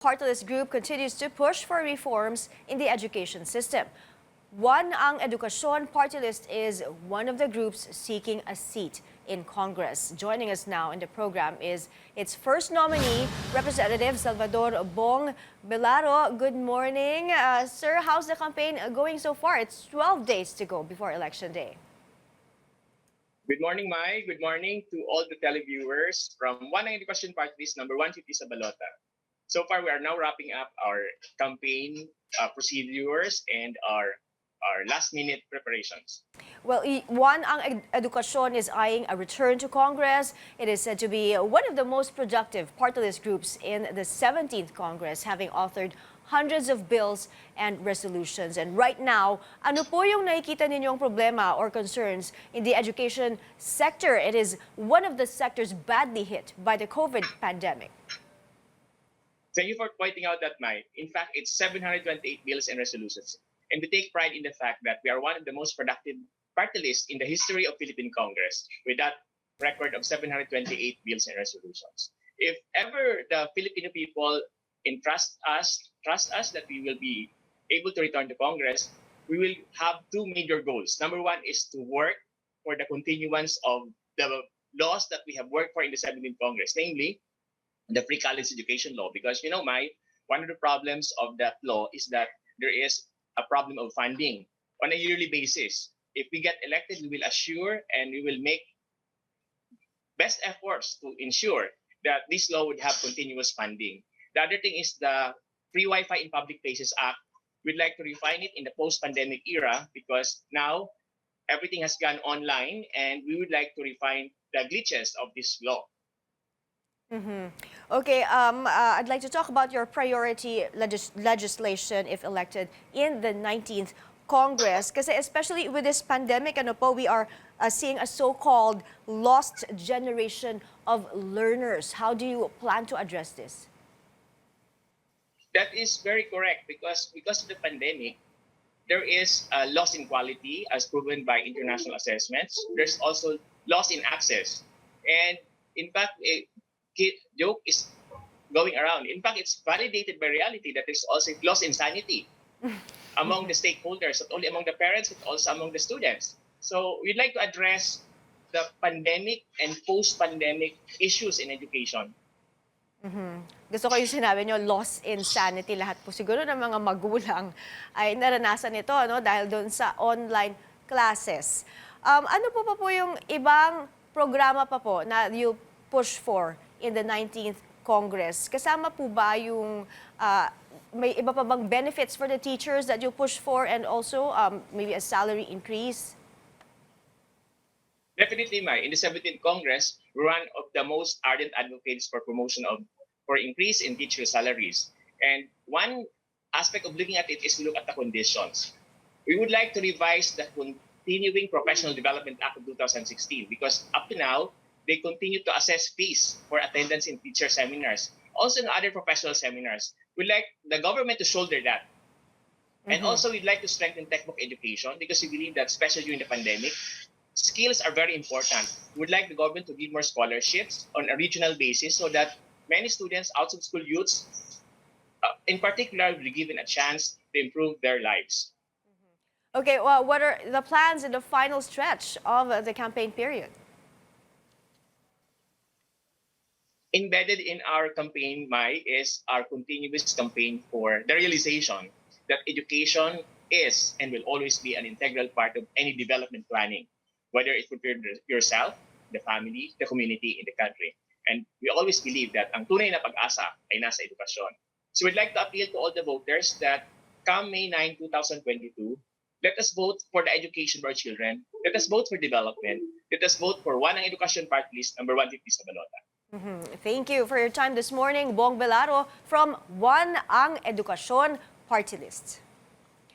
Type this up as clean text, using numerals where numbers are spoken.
Party-list group continues to push for reforms in the education system. One ang Edukasyon Party-list is one of the groups seeking a seat in Congress. Joining us now in the program is its first nominee, Representative Salvador Bong. Belaro, good morning. Sir, how's the campaign going so far? It's 12 days to go before Election Day. Good morning, Mai. Good morning to all the televiewers from One ang Edukasyon Party-list number 150 sa Balota. So far, we are now wrapping up our campaign procedures and our last-minute preparations. Well, One ang Edukasyon is eyeing a return to Congress. It is said to be one of the most productive party-list groups in the 17th Congress, having authored hundreds of bills and resolutions. And right now, ano po yung nakikita ninyong problema or concerns in the education sector? It is one of the sectors badly hit by the COVID pandemic. Thank you for pointing out that, Mai. In fact, it's 728 bills and resolutions. And we take pride in the fact that we are one of the most productive party lists in the history of Philippine Congress with that record of 728 bills and resolutions. If ever the Filipino people trust us that we will be able to return to Congress, we will have two major goals. Number one is to work for the continuance of the laws that we have worked for in the 17th Congress, namely the free college education law. Because, one of the problems of that law is that there is a problem of funding on a yearly basis. If we get elected, we will assure and we will make best efforts to ensure that this law would have continuous funding. The other thing is the Free Wi-Fi in Public Places Act. We'd like to refine it in the post-pandemic era because now everything has gone online and we would like to refine the glitches of this law. Okay, I'd like to talk about your priority legislation if elected in the 19th Congress. Kasi especially with this pandemic, we are seeing a so-called lost generation of learners. How do you plan to address this? That is very correct because of the pandemic, there is a loss in quality as proven by international assessments. There's also loss in access. And in fact, a joke is going around. In fact, it's validated by reality that there's also loss in sanity among the stakeholders, not only among the parents, but also among the students. So we'd like to address the pandemic and post-pandemic issues in education. Gusto ko yung sinabi nyo, loss in sanity. Lahat po siguro ng mga magulang ay naranasan ito dahil doon sa online classes. Ano po yung ibang programa pa po na you push for in the 19th Congress? Kasama po ba yung may iba pa bang benefits for the teachers that you push for and also maybe a salary increase? Definitely, Mai. In the 17th Congress, we're one of the most ardent advocates for increase in teacher salaries. And one aspect of looking at it is to look at the conditions. We would like to revise the Continuing Professional Development Act of 2016 because up to now, they continue to assess fees for attendance in teacher seminars, also in other professional seminars. We'd like the government to shoulder that. And also, we'd like to strengthen textbook education because we believe that, especially during the pandemic, skills are very important. We'd like the government to give more scholarships on a regional basis so that many students, outside school youths, in particular, will be given a chance to improve their lives. Okay, well, what are the plans in the final stretch of the campaign period? Embedded in our campaign, Mai, is our continuous campaign for the realization that education is and will always be an integral part of any development planning, whether it would be yourself, the family, the community, in the country. And we always believe that ang tunay na pag-asa ay nasa edukasyon. So we'd like to appeal to all the voters that come May 9, 2022, let us vote for the education of our children. Let us vote for development. Let us vote for One ang Edukasyon Party-list number 150 sa Balota. Thank you for your time this morning, Bong Belaro from One ang Edukasyon Party-list.